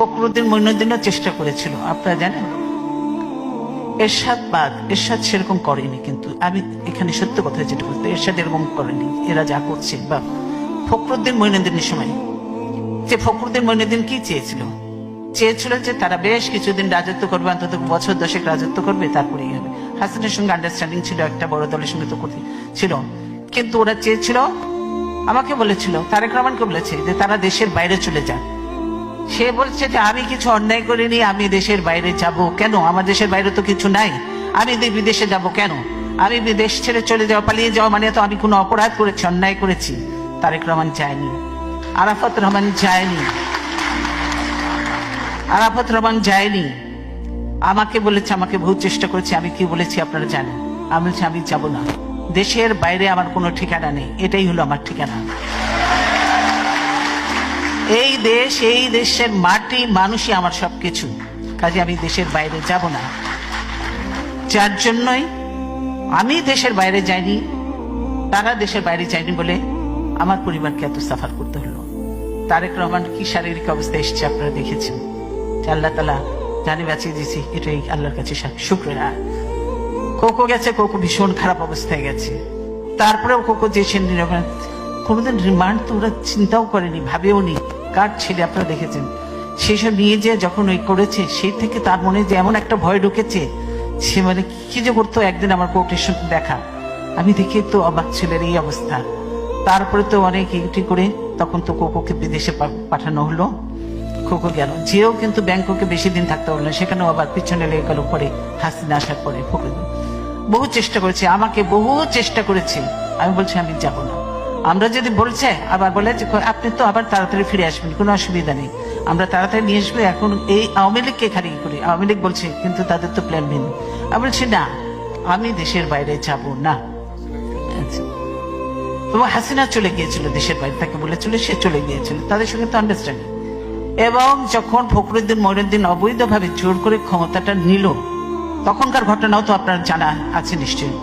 ফখরুদ্দিন মঈনুদ্দিনও চেষ্টা করেছিল, আপনারা জানেন। এরশাদ সেরকম করেনি, কিন্তু আমি এখানে সত্য কথা যেটা বলতে, এরশাদ এরকম করেনি। এরা যা করছে বা ফখরুদ্দিন মঈনুদ্দিনের সময় যে ফখরুদ্দিন মঈনুদ্দিন কি চেয়েছিল যে তারা বেশ কিছুদিন রাজত্ব করবে, অন্তত বছর 10 রাজত্ব করবে, তারপরেই হবে। হাসিনের সঙ্গে আন্ডারস্ট্যান্ডিং ছিল, একটা বড় দলের সঙ্গে তো ছিল, কিন্তু ওরা চেয়েছিল, আমাকে বলেছিল, তারেক রহমানকে বলেছে যে তারা দেশের বাইরে চলে যাক। সে বলছে যে আমি কিছু অন্যায় করিনি, আমি দেশের বাইরে যাব কেন? আমার দেশের বাইরে তো কিছু নাই, আমি বিদেশে যাব কেন? আমি বিদেশ ছেড়ে চলে যাওয়া, পালিয়ে যাওয়া মানে তো আমি কোনো অপরাধ করেছি, অন্যায় করেছি। তারেক রহমান যায়নি, আরাফাত রহমান যায়নি, আরাফাত রহমান যায়নি। আমাকে বলেছে, আমাকে বহু চেষ্টা করেছে। আমি কি বলেছি আপনারা জানেন? আমি বলছি আমি যাব না, দেশের বাইরে আমার কোনো ঠিকানা নেই, এটাই হলো আমার ঠিকানা। এই দেশ, এই দেশের মাটি মানুষই আমার সবকিছু, কাজে আমি দেশের বাইরে যাব না। যার জন্যই আমি দেশের বাইরে যাইনি, তারা দেশের বাইরে যায়নি বলে আমার পরিবারকে এত সাফার করতে হলো। তারেক রহমান কি শারীরিক অবস্থা এসেছে আপনারা দেখেছেন। আল্লাহ তাআলা জানি বাঁচিয়ে দিয়েছি, এটাই আল্লাহর কাছে শুকরিয়া। কোকো গেছে, কোকো ভীষণ খারাপ অবস্থায় গেছে, তারপরেও কোকো যে কোনোদিন রিমান্ড তো ওরা চিন্তাও করেনি, ভাবেও নি। কার ছেলে আপনারা দেখেছেন, সেই সব নিয়ে যে যখন ওই করেছে, সেই থেকে তার মনে যে এমন একটা ভয় ঢুকেছে, সে মানে কি যে করতো। একদিন আমার কোর্টের সঙ্গে দেখা, আমি দেখি তো অবাক, ছেলের এই অবস্থা। তারপরে তো অনেক ইটি করে তখন তো কোকোকে বিদেশে পাঠানো হলো। কোকো গেল, যেও কিন্তু ব্যাংককে বেশি দিন থাকতে হলো না, সেখানেও আবার পিছনে লেগে গেল পরে হাসিনা আসার পরে। বহু চেষ্টা করেছে, আমাকে বহু চেষ্টা করেছে। আমি বলছি আমি যাব না। আমরা যদি বলছে, আবার বলে যে আপনি তো আবার তাড়াতাড়ি ফিরে আসবেন, কোনো অসুবিধা নেই, আমরা তাড়াতাড়ি নিয়ে আসবো। এখন এই আওয়ামী লীগকে খালি করি, আওয়ামী লীগ বলছে, কিন্তু তাদের তো প্ল্যান ভিন্ন। আমি বলছি না, আমি দেশের বাইরে যাব না। তোমার হাসিনা চলে গিয়েছিল দেশের বাইরে, তাকে বলেছিল, সে চলে গিয়েছিল, তাদের সঙ্গে তো আন্ডারস্ট্যান্ডিং। এবং যখন ফখরুদ্দিন মঈনুদ্দিন অবৈধভাবে জোর করে ক্ষমতাটা নিল, তখনকার ঘটনাও তো আপনার জানা আছে নিশ্চয়ই।